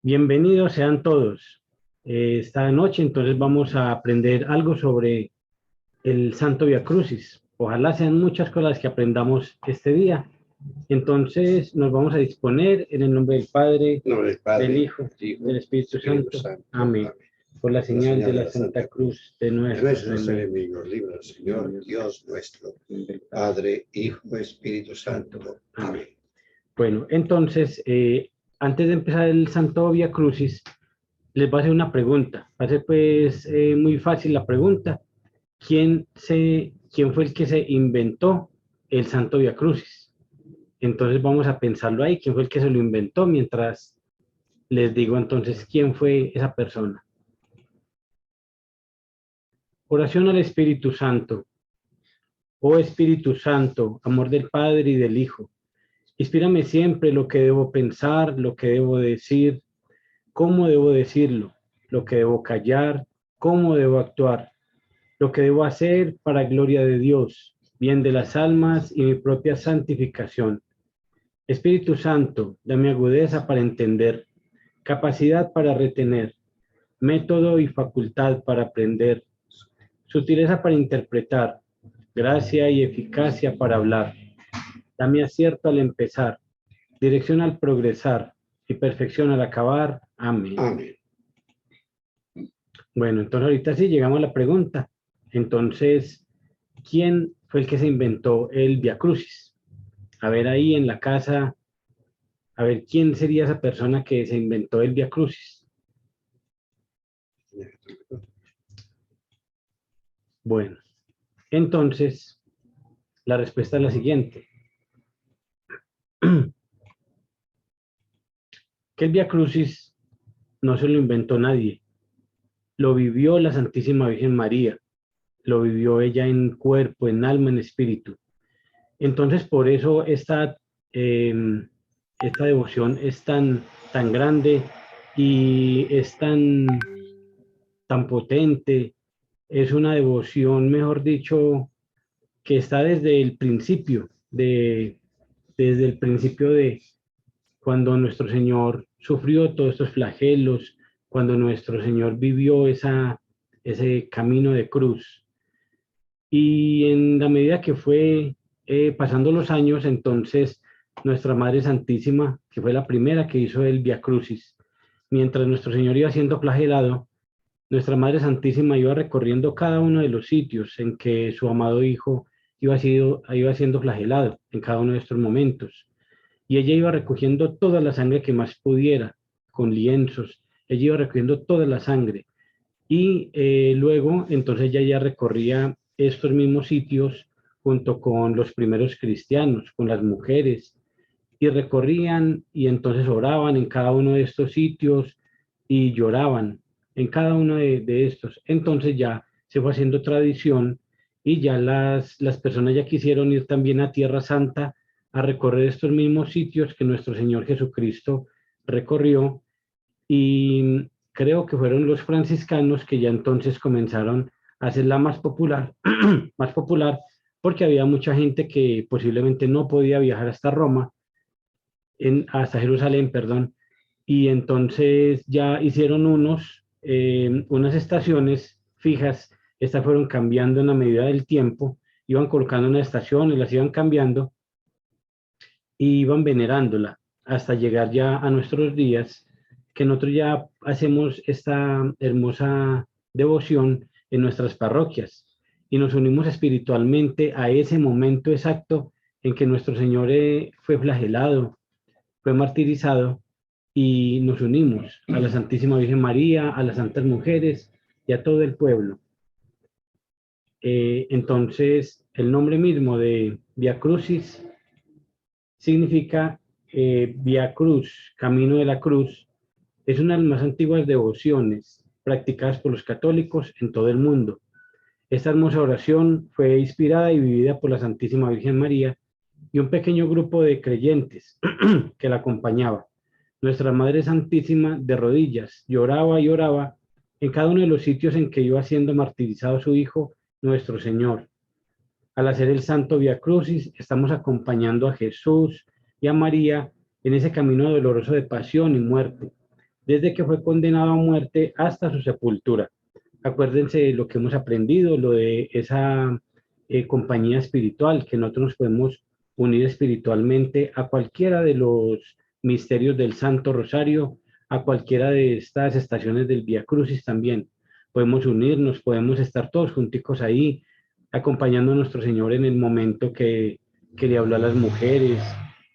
Bienvenidos sean todos. Esta noche entonces vamos a aprender algo sobre el Santo Vía Crucis. Ojalá sean muchas cosas que aprendamos este día. Entonces nos vamos a disponer en el nombre del Padre, del Hijo, del Espíritu Santo. Amén. Por la señal de la Santa Cruz de nuestros enemigos, líbranos, Señor, Dios nuestro, Padre, Hijo, Espíritu Santo. Amén. Bueno, entonces, antes de empezar el Santo Vía Crucis, les voy a hacer una pregunta. Va a ser pues muy fácil la pregunta. ¿Quién fue el que se inventó el Santo Vía Crucis? Entonces vamos a pensarlo ahí. ¿Quién fue el que se lo inventó? Mientras les digo entonces quién fue esa persona. Oración al Espíritu Santo. Oh Espíritu Santo, amor del Padre y del Hijo, inspírame siempre lo que debo pensar, lo que debo decir, cómo debo decirlo, lo que debo callar, cómo debo actuar, lo que debo hacer para gloria de Dios, bien de las almas y mi propia santificación. Espíritu Santo, dame agudeza para entender, capacidad para retener, método y facultad para aprender, sutileza para interpretar, gracia y eficacia para hablar. Dame acierto al empezar, dirección al progresar y perfección al acabar. Amén. Amén. Bueno, entonces ahorita sí llegamos a la pregunta. Entonces, ¿quién fue el que se inventó el Vía Crucis? A ver ahí en la casa, a ver quién sería esa persona que se inventó el Vía Crucis. Bueno, entonces, la respuesta es la siguiente. Que el Vía Crucis no se lo inventó nadie, lo vivió la Santísima Virgen María, lo vivió ella en cuerpo, en alma, en espíritu. Entonces, por eso esta devoción es tan grande y es tan potente. Es una devoción, mejor dicho, que está desde el principio, desde el principio de cuando nuestro Señor sufrió todos estos flagelos, cuando nuestro Señor vivió ese camino de cruz. Y en la medida que fue pasando los años, entonces nuestra Madre Santísima, que fue la primera que hizo el Vía Crucis, mientras nuestro Señor iba siendo flagelado, nuestra Madre Santísima iba recorriendo cada uno de los sitios en que su amado Hijo iba siendo flagelado, en cada uno de estos momentos. Y ella iba recogiendo toda la sangre que más pudiera, con lienzos. Ella iba recogiendo toda la sangre. Y luego, entonces ella ya recorría estos mismos sitios junto con los primeros cristianos, con las mujeres, y recorrían y entonces oraban en cada uno de estos sitios y lloraban en cada uno de estos. Entonces ya se fue haciendo tradición y ya las personas ya quisieron ir también a Tierra Santa a recorrer estos mismos sitios que nuestro Señor Jesucristo recorrió, y creo que fueron los franciscanos que ya entonces comenzaron a hacerla más popular, más popular, porque había mucha gente que posiblemente no podía viajar hasta Roma, hasta Jerusalén, perdón, y entonces ya hicieron unas estaciones fijas. Estas fueron cambiando en la medida del tiempo, iban colocando unas estaciones, las iban cambiando y iban venerándola hasta llegar ya a nuestros días, que nosotros ya hacemos esta hermosa devoción en nuestras parroquias y nos unimos espiritualmente a ese momento exacto en que nuestro Señor fue flagelado, fue martirizado, y nos unimos a la Santísima Virgen María, a las santas mujeres y a todo el pueblo. Entonces, el nombre mismo de Vía Crucis significa Vía Cruz, camino de la cruz. Es una de las más antiguas devociones practicadas por los católicos en todo el mundo. Esta hermosa oración fue inspirada y vivida por la Santísima Virgen María y un pequeño grupo de creyentes que la acompañaba. Nuestra Madre Santísima, de rodillas, lloraba y oraba en cada uno de los sitios en que iba siendo martirizado su Hijo, nuestro Señor. Al hacer el Santo Vía Crucis, estamos acompañando a Jesús y a María en ese camino doloroso de pasión y muerte. desde que fue condenado a muerte hasta su sepultura. Acuérdense de lo que hemos aprendido, lo de esa compañía espiritual, que nosotros nos podemos unir espiritualmente a cualquiera de los misterios del Santo Rosario, a cualquiera de estas estaciones del Vía Crucis también. Podemos unirnos, podemos estar todos junticos ahí, acompañando a nuestro Señor en el momento que le habló a las mujeres,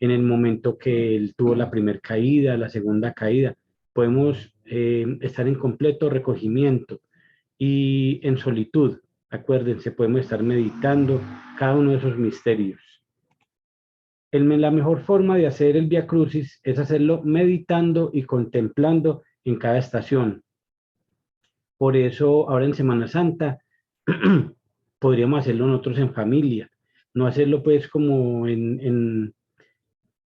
en el momento que él tuvo la primera caída, la segunda caída. Podemos estar en completo recogimiento y en solitud. Acuérdense, podemos estar meditando cada uno de esos misterios. La mejor forma de hacer el Vía Crucis es hacerlo meditando y contemplando en cada estación. Por eso, ahora en Semana Santa, podríamos hacerlo nosotros en familia, no hacerlo pues como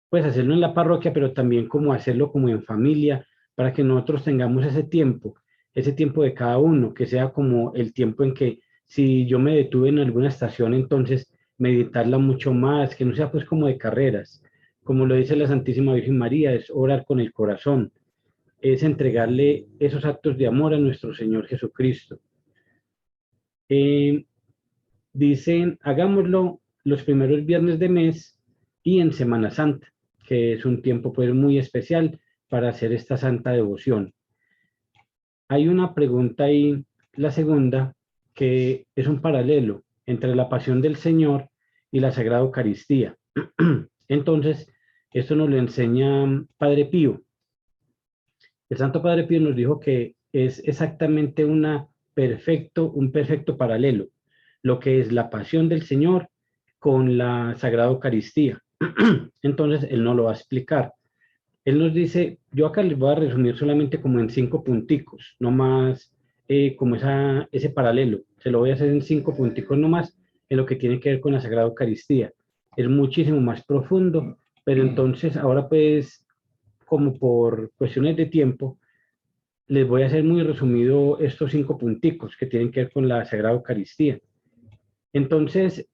pues hacerlo en la parroquia, pero también como hacerlo como en familia, para que nosotros tengamos ese tiempo de cada uno, que sea como el tiempo en que si yo me detuve en alguna estación, entonces meditarla mucho más, que no sea pues como de carreras, como lo dice la Santísima Virgen María, es orar con el corazón, es entregarle esos actos de amor a nuestro Señor Jesucristo. Eh, Dicen, hagámoslo los primeros viernes de mes y en Semana Santa, que es un tiempo pues muy especial para hacer esta santa devoción. Hay una pregunta ahí, la segunda, que es un paralelo entre la pasión del Señor y la Sagrada Eucaristía. Entonces, esto nos lo enseña Padre Pío. El Santo Padre Pío nos dijo que es exactamente un perfecto paralelo, lo que es la pasión del Señor con la Sagrada Eucaristía. Entonces, él no lo va a explicar. Él nos dice, yo acá les voy a resumir solamente como en 5 punticos, no más como ese paralelo. Se lo voy a hacer en 5 punticos no más en lo que tiene que ver con la Sagrada Eucaristía. Es muchísimo más profundo, pero entonces ahora pues, como por cuestiones de tiempo, les voy a hacer muy resumido estos 5 punticos que tienen que ver con la Sagrada Eucaristía. Entonces,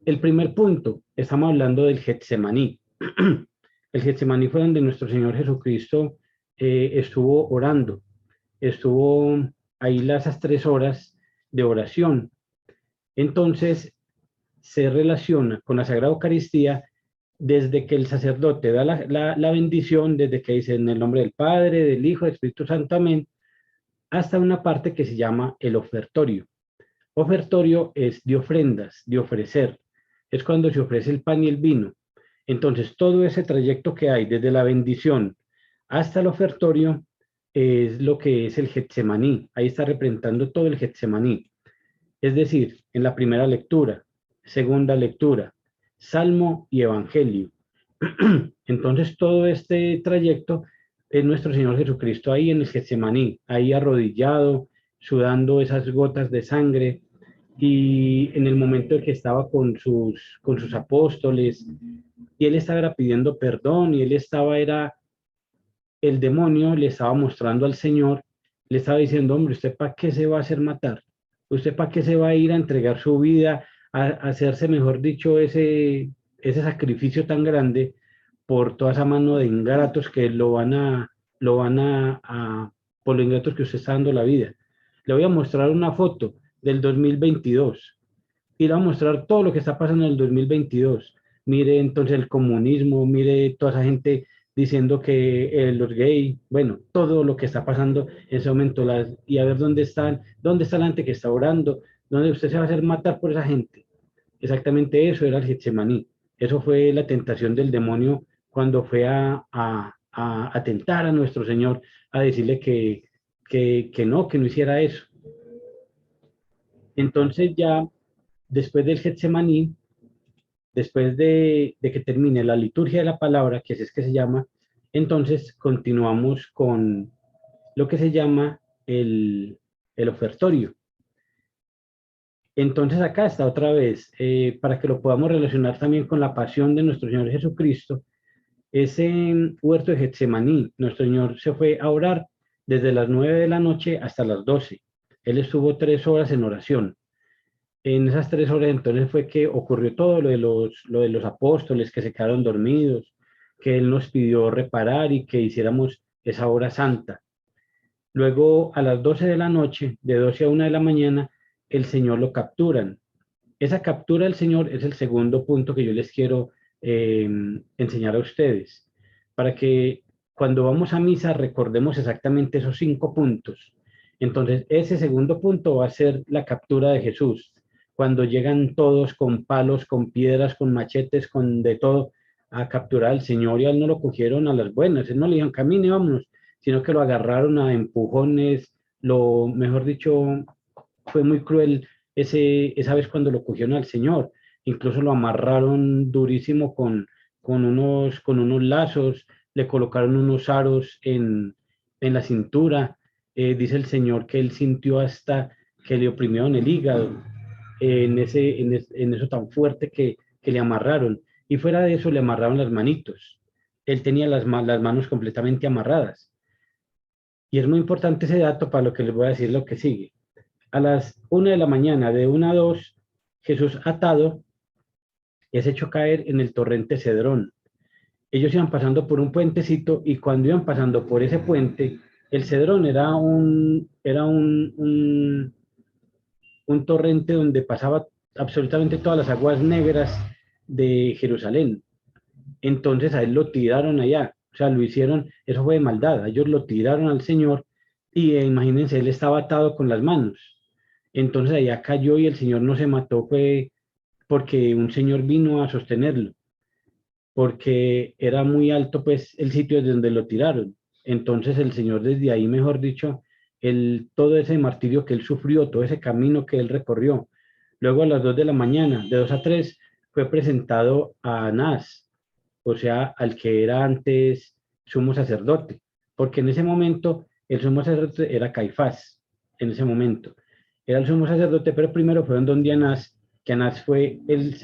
el primer punto, estamos hablando del Getsemaní. El Getsemaní fue donde nuestro Señor Jesucristo estuvo orando, estuvo ahí esas 3 horas de oración. Entonces, se relaciona con la Sagrada Eucaristía desde que el sacerdote da la bendición, desde que dice en el nombre del Padre, del Hijo, del Espíritu Santo, amén, hasta una parte que se llama el ofertorio. Ofertorio es de ofrendas, de ofrecer. Es cuando se ofrece el pan y el vino. Entonces, todo ese trayecto que hay desde la bendición hasta el ofertorio es lo que es el Getsemaní. Ahí está representando todo el Getsemaní. Es decir, en la primera lectura, segunda lectura, Salmo y Evangelio. Entonces, todo este trayecto es nuestro Señor Jesucristo ahí en el Getsemaní, ahí arrodillado, sudando esas gotas de sangre, y en el momento en que estaba con sus apóstoles, y él estaba pidiendo perdón, y él estaba, el demonio le estaba mostrando al Señor, le estaba diciendo, hombre, ¿usted para qué se va a hacer matar? ¿Usted para qué se va a ir a entregar su vida, a hacerse, mejor dicho, ese sacrificio tan grande por toda esa mano de ingratos que por los ingratos que usted está dando la vida? Le voy a mostrar una foto del 2022 y le voy a mostrar todo lo que está pasando en el 2022. Mire entonces el comunismo, mire toda esa gente diciendo que los gays, bueno, todo lo que está pasando en ese momento, y a ver dónde está la gente que está orando, dónde usted se va a hacer matar por esa gente. Exactamente eso era el Getsemaní. Eso fue la tentación del demonio cuando fue a tentar a nuestro Señor, a decirle que no hiciera eso. Entonces ya, después del Getsemaní, después de que termine la liturgia de la palabra, que es que se llama, entonces continuamos con lo que se llama el ofertorio. Entonces acá está otra vez, para que lo podamos relacionar también con la pasión de nuestro Señor Jesucristo, ese huerto de Getsemaní, nuestro Señor se fue a orar desde las 9 de la noche hasta las 12. Él estuvo 3 horas en oración. En esas 3 horas entonces fue que ocurrió todo lo de los apóstoles que se quedaron dormidos, que Él nos pidió reparar y que hiciéramos esa hora santa. Luego, a las 12 de la noche, de 12 a 1 de la mañana, el Señor lo capturan. Esa captura del Señor es el segundo punto que yo les quiero enseñar a ustedes, para que cuando vamos a misa recordemos exactamente esos 5 puntos. Entonces, ese segundo punto va a ser la captura de Jesús, cuando llegan todos con palos, con piedras, con machetes, con de todo, a capturar al Señor, y a él no lo cogieron a las buenas, él no le dijeron camine, vámonos, sino que lo agarraron a empujones, lo mejor dicho, fue muy cruel esa vez cuando lo cogieron al Señor. Incluso lo amarraron durísimo con unos lazos, le colocaron unos aros en la cintura. Dice el Señor que él sintió hasta que le oprimieron el hígado, en eso tan fuerte que le amarraron. Y fuera de eso le amarraron las manitos. Él tenía las manos completamente amarradas. Y es muy importante ese dato para lo que les voy a decir lo que sigue. A las 1 de la mañana, de 1 a 2, Jesús atado es hecho caer en el torrente Cedrón. Ellos iban pasando por un puentecito y cuando iban pasando por ese puente, el Cedrón era un torrente donde pasaba absolutamente todas las aguas negras de Jerusalén. Entonces a él lo tiraron allá, o sea, lo hicieron, eso fue de maldad, ellos lo tiraron al Señor y imagínense, él estaba atado con las manos. Entonces allá cayó y el Señor no se mató, fue porque un señor vino a sostenerlo, porque era muy alto pues el sitio desde donde lo tiraron. Entonces el Señor desde ahí, mejor dicho, todo ese martirio que él sufrió, todo ese camino que él recorrió. Luego a las 2 de la mañana, de 2 a 3, fue presentado a Anás, o sea, al que era antes sumo sacerdote, porque en ese momento el sumo sacerdote era Caifás, en ese momento. Era el sumo sacerdote, pero primero fue donde Anás, que Anás fue el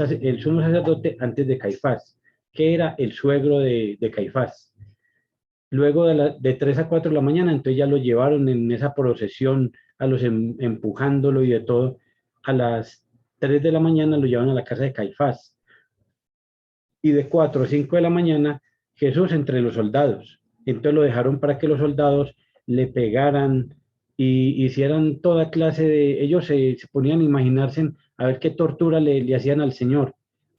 sumo sacerdote antes de Caifás, que era el suegro de Caifás. Luego de 3 a 4 de la mañana, entonces ya lo llevaron en esa procesión, a los empujándolo y de todo. A las 3 de la mañana lo llevaron a la casa de Caifás. Y de 4 a 5 de la mañana, Jesús entre los soldados. Entonces lo dejaron para que los soldados le pegaran y hicieran toda clase de... Ellos se ponían a imaginarse a ver qué tortura le hacían al Señor.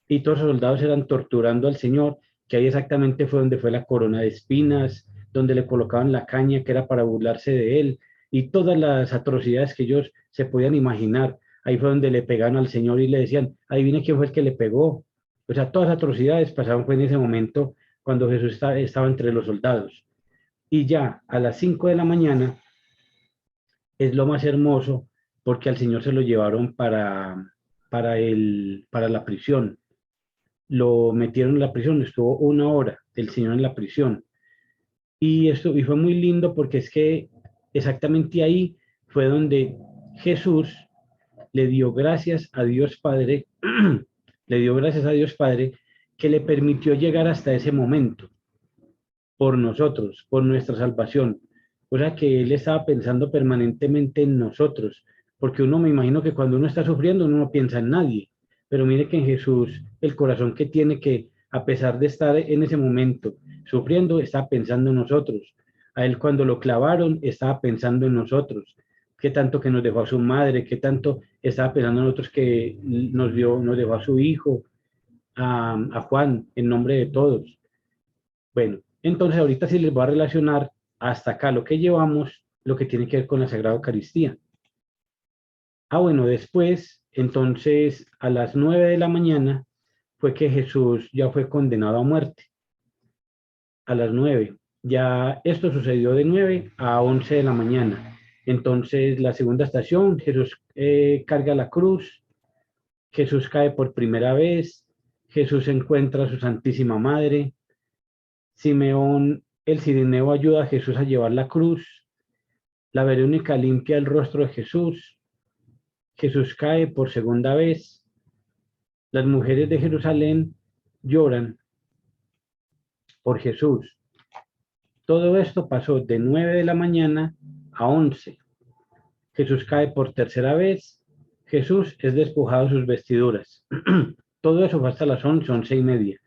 Y todos los soldados eran torturando al Señor, que ahí exactamente fue donde fue la corona de espinas, donde le colocaban la caña que era para burlarse de él, y todas las atrocidades que ellos se podían imaginar. Ahí fue donde le pegaban al Señor y le decían, adivine quién fue el que le pegó. O sea, todas las atrocidades pasaban fue en ese momento cuando Jesús estaba entre los soldados. Y ya a las 5 de la mañana es lo más hermoso porque al Señor se lo llevaron para la prisión. Lo metieron en la prisión, estuvo 1 hora el Señor en la prisión. Y fue muy lindo porque es que exactamente ahí fue donde Jesús le dio gracias a Dios Padre, le dio gracias a Dios Padre que le permitió llegar hasta ese momento por nosotros, por nuestra salvación. O sea que Él estaba pensando permanentemente en nosotros, porque uno me imagino que cuando uno está sufriendo uno no piensa en nadie, pero mire que en Jesús el corazón que tiene, que a pesar de estar en ese momento sufriendo, está pensando en nosotros. A Él cuando lo clavaron estaba pensando en nosotros, qué tanto que nos dejó a su madre, qué tanto estaba pensando en nosotros que nos dejó a su hijo, a Juan, en nombre de todos. Bueno, entonces ahorita sí les voy a relacionar hasta acá lo que llevamos, lo que tiene que ver con la Sagrada Eucaristía. Bueno, después, entonces a las 9 de la mañana fue que Jesús ya fue condenado a muerte. A las 9. Ya esto sucedió de 9 a 11 de la mañana. Entonces la segunda estación, Jesús carga la cruz, Jesús cae por primera vez, Jesús encuentra a su Santísima Madre, Simeón el Cirineo ayuda a Jesús a llevar la cruz, la Verónica limpia el rostro de Jesús, Jesús cae por segunda vez, las mujeres de Jerusalén lloran por Jesús. Todo esto pasó de 9 de la mañana a 11. Jesús cae por tercera vez, Jesús es despojado de sus vestiduras. Todo eso fue hasta las 11, 11:30,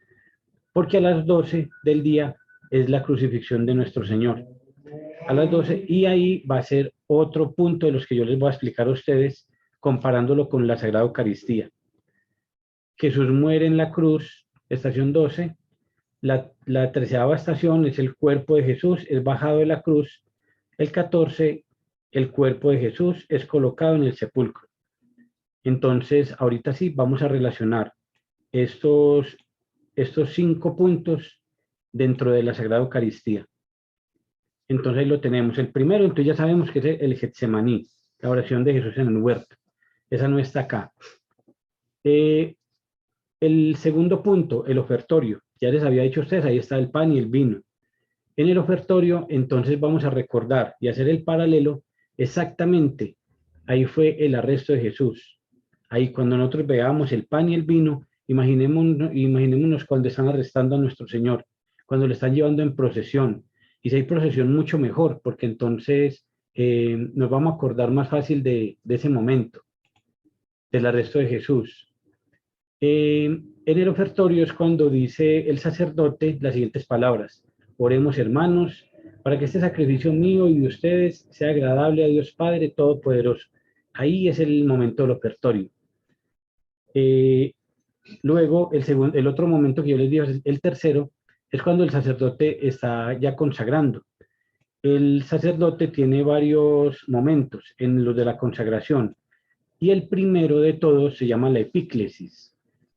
porque a las 12 del día es la crucifixión de nuestro Señor. a las 12, y ahí va a ser otro punto de los que yo les voy a explicar a ustedes, comparándolo con la Sagrada Eucaristía. Jesús muere en la cruz, estación 12, la 13ª estación es el cuerpo de Jesús, es bajado de la cruz, el 14, el cuerpo de Jesús es colocado en el sepulcro. Entonces, ahorita sí, vamos a relacionar estos 5 puntos dentro de la Sagrada Eucaristía. Entonces ahí lo tenemos. El primero, entonces ya sabemos que es el Getsemaní, la oración de Jesús en el huerto. Esa no está acá. El segundo punto, el ofertorio. Ya les había dicho a ustedes, ahí está el pan y el vino. En el ofertorio, entonces vamos a recordar y hacer el paralelo exactamente. Ahí fue el arresto de Jesús. Ahí cuando nosotros veamos el pan y el vino, imaginémonos cuando están arrestando a nuestro Señor, cuando le están llevando en procesión. Y si hay procesión, mucho mejor, porque entonces nos vamos a acordar más fácil de ese momento, del arresto de Jesús. En el ofertorio es cuando dice el sacerdote las siguientes palabras: oremos, hermanos, para que este sacrificio mío y de ustedes sea agradable a Dios Padre Todopoderoso. Ahí es el momento del ofertorio. Luego, el otro momento que yo les digo, el tercero, es cuando el sacerdote está ya consagrando. El sacerdote tiene varios momentos en los de la consagración, y el primero de todos se llama la epíclesis.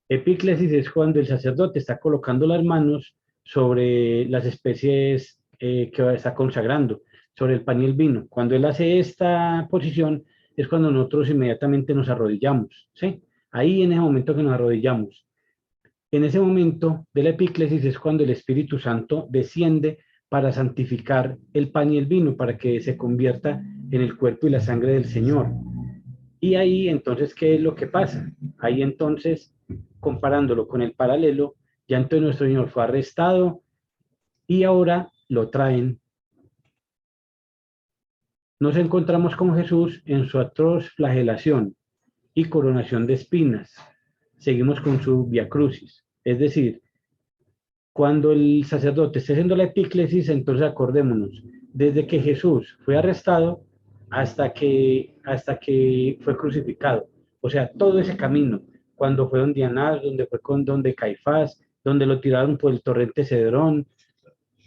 Epíclesis es cuando el sacerdote está colocando las manos sobre las especies que está consagrando, sobre el pan y el vino. Cuando él hace esta posición es cuando nosotros inmediatamente nos arrodillamos, ¿sí? Ahí en ese momento que nos arrodillamos. En ese momento de la epíclesis es cuando el Espíritu Santo desciende para santificar el pan y el vino, para que se convierta en el cuerpo y la sangre del Señor. Y ahí entonces, ¿qué es lo que pasa? Ahí entonces, comparándolo con el paralelo, ya entonces nuestro Señor fue arrestado y ahora lo traen. Nos encontramos con Jesús en su atroz flagelación y coronación de espinas. Seguimos con su vía crucis. Es decir, cuando el sacerdote esté haciendo la epíclesis, entonces acordémonos, desde que Jesús fue arrestado hasta que fue crucificado. O sea, todo ese camino, cuando fue donde Anás, donde fue con donde Caifás, donde lo tiraron por el torrente Cedrón,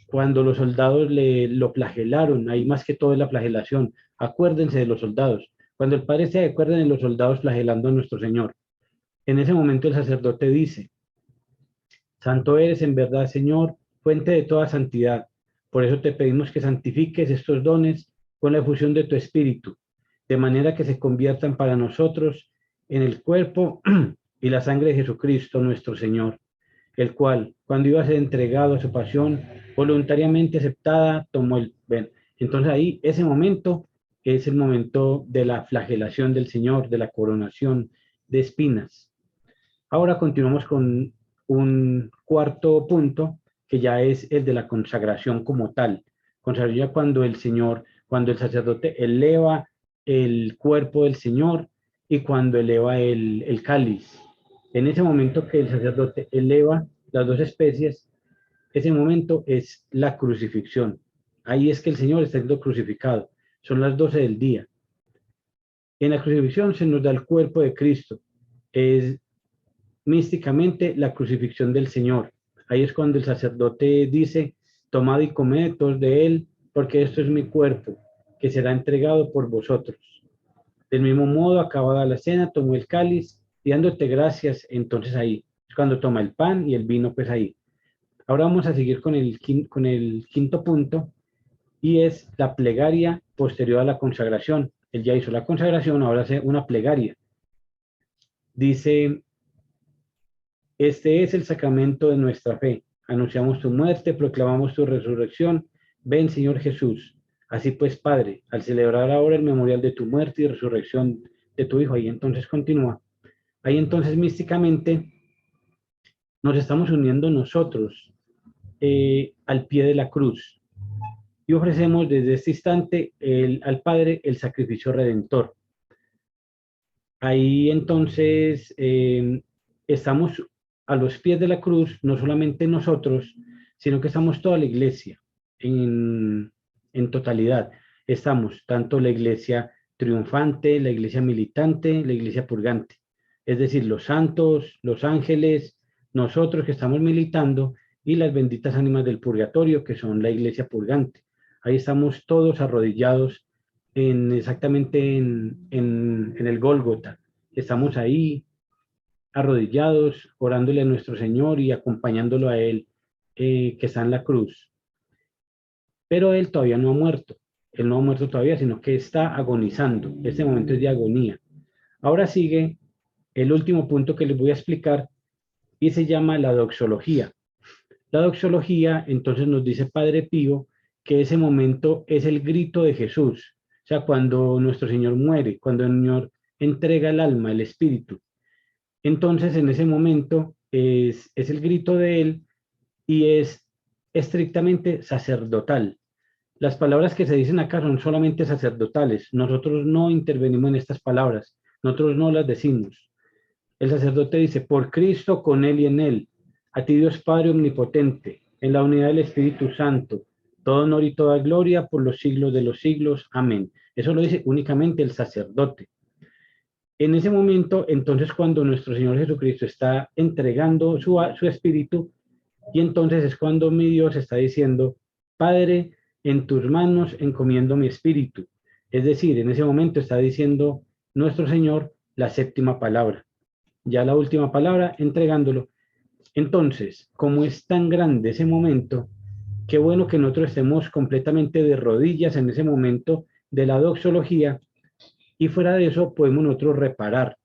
cuando los soldados lo flagelaron, ahí más que todo es la flagelación. Acuérdense de los soldados. Cuando el Padre se acuerden de los soldados flagelando a nuestro Señor. En ese momento el sacerdote dice: santo eres en verdad, Señor, fuente de toda santidad. Por eso te pedimos que santifiques estos dones con la efusión de tu Espíritu, de manera que se conviertan para nosotros en el cuerpo y la sangre de Jesucristo nuestro Señor, el cual, cuando iba a ser entregado a su pasión, voluntariamente aceptada, tomó el ven. Entonces ahí, ese momento es el momento de la flagelación del Señor, de la coronación de espinas. Ahora continuamos con un cuarto punto, que ya es el de la consagración como tal. Consagración cuando cuando el sacerdote eleva el cuerpo del Señor y cuando eleva el cáliz. En ese momento que el sacerdote eleva las dos especies, ese momento es la crucifixión. Ahí es que el Señor está siendo crucificado. Son las 12 del día. En la crucifixión se nos da el cuerpo de Cristo. Es místicamente la crucifixión del Señor. Ahí es cuando el sacerdote dice: tomad y comed todos de él, porque esto es mi cuerpo, que será entregado por vosotros. Del mismo modo, acabada la cena, tomó el cáliz y dándote gracias, entonces ahí es cuando toma el pan y el vino, pues ahí. Ahora vamos a seguir con el quinto punto, y es la plegaria posterior a la consagración. Él ya hizo la consagración, ahora hace una plegaria. Dice: este es el sacramento de nuestra fe. Anunciamos tu muerte, proclamamos tu resurrección. Ven, Señor Jesús. Así pues, Padre, al celebrar ahora el memorial de tu muerte y resurrección de tu Hijo, ahí entonces continúa. Ahí entonces místicamente nos estamos uniendo nosotros al pie de la cruz y ofrecemos desde este instante al Padre el sacrificio redentor. Ahí entonces estamos a los pies de la cruz, no solamente nosotros, sino que estamos toda la iglesia en en totalidad. Estamos tanto la iglesia triunfante, la iglesia militante, la iglesia purgante. Es decir, los santos, los ángeles, nosotros que estamos militando y las benditas ánimas del purgatorio, que son la iglesia purgante. Ahí estamos todos arrodillados exactamente en el Gólgota. Estamos ahí arrodillados, orándole a nuestro Señor y acompañándolo a Él, que está en la cruz. Pero Él todavía no ha muerto. Él no ha muerto todavía, sino que está agonizando. Este momento es de agonía. Ahora sigue el último punto que les voy a explicar y se llama la doxología. La doxología entonces nos dice Padre Pío que ese momento es el grito de Jesús. O sea, cuando nuestro Señor muere, cuando el Señor entrega el alma, el espíritu. Entonces, en ese momento es el grito de Él y es estrictamente sacerdotal. Las palabras que se dicen acá son solamente sacerdotales. Nosotros no intervenimos en estas palabras. Nosotros no las decimos. El sacerdote dice, por Cristo, con Él y en Él, a ti Dios Padre Omnipotente, en la unidad del Espíritu Santo, todo honor y toda gloria por los siglos de los siglos. Amén. Eso lo dice únicamente el sacerdote. En ese momento, entonces, cuando nuestro Señor Jesucristo está entregando su espíritu, y entonces es cuando mi Dios está diciendo, Padre, en tus manos encomiendo mi espíritu. Es decir, en ese momento está diciendo nuestro Señor la séptima palabra, ya la última palabra, entregándolo. Entonces, como es tan grande ese momento, qué bueno que nosotros estemos completamente de rodillas en ese momento de la doxología y fuera de eso podemos nosotros reparar.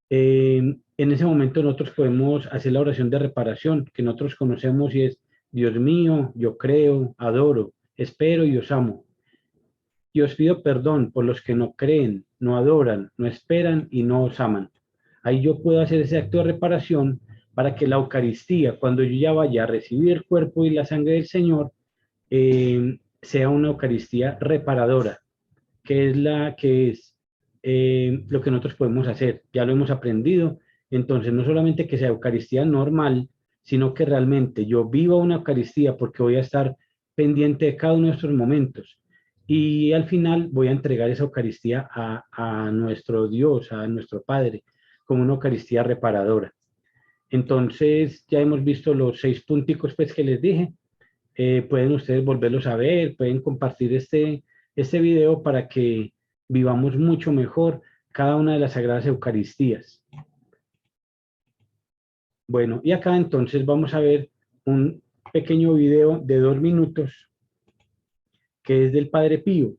En ese momento nosotros podemos hacer la oración de reparación que nosotros conocemos y es, Dios mío, yo creo, adoro, espero y os amo. Y os pido perdón por los que no creen, no adoran, no esperan y no os aman. Ahí yo puedo hacer ese acto de reparación para que la Eucaristía, cuando yo ya vaya a recibir el cuerpo y la sangre del Señor, sea una Eucaristía reparadora, que es lo que nosotros podemos hacer. Ya lo hemos aprendido. Entonces, no solamente que sea Eucaristía normal, sino que realmente yo viva una Eucaristía porque voy a estar pendiente de cada uno de nuestros momentos. Y al final voy a entregar esa Eucaristía a nuestro Dios, a nuestro Padre, como una Eucaristía reparadora. Entonces, ya hemos visto los 6 punticos pues, que les dije. Pueden ustedes volverlos a ver, pueden compartir este video para que vivamos mucho mejor cada una de las Sagradas Eucaristías. Bueno, y acá entonces vamos a ver un pequeño video de 2 minutos que es del Padre Pío,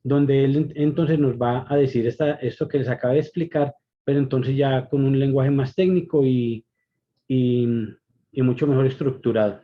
donde él entonces nos va a decir esto que les acabo de explicar, pero entonces ya con un lenguaje más técnico y, y mucho mejor estructurado.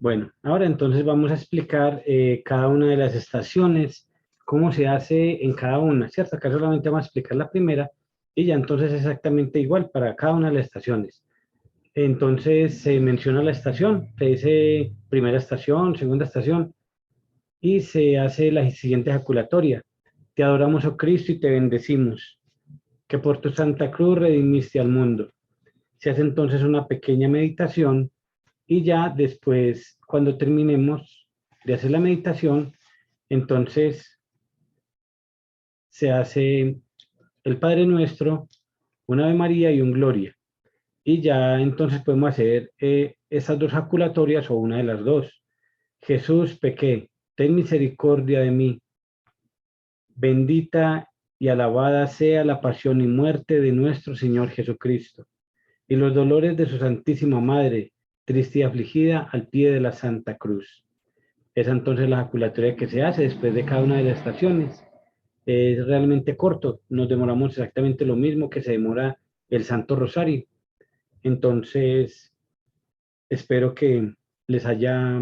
Bueno, ahora entonces vamos a explicar cada una de las estaciones, cómo se hace en cada una, ¿cierto? Acá solamente vamos a explicar la primera y ya entonces exactamente igual para cada una de las estaciones. Entonces se menciona la estación, se dice primera estación, segunda estación y se hace la siguiente ejaculatoria. Te adoramos, oh Cristo, y te bendecimos, que por tu santa cruz redimiste al mundo. Se hace entonces una pequeña meditación y ya después, cuando terminemos de hacer la meditación, entonces se hace el Padre Nuestro, un Ave María y un Gloria. Y ya entonces podemos hacer esas dos jaculatorias o una de las dos. Jesús, pequé, ten misericordia de mí. Bendita y alabada sea la pasión y muerte de nuestro Señor Jesucristo y los dolores de su Santísima Madre, triste y afligida al pie de la Santa Cruz. Es entonces la ejaculatoria que se hace después de cada una de las estaciones. Es realmente corto, nos demoramos exactamente lo mismo que se demora el Santo Rosario. Entonces, espero que les haya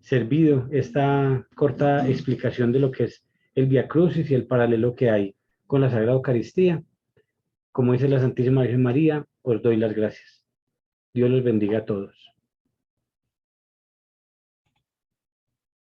servido esta corta explicación de lo que es el Vía Crucis y el paralelo que hay con la Sagrada Eucaristía. Como dice la Santísima Virgen María, os doy las gracias. Dios los bendiga a todos.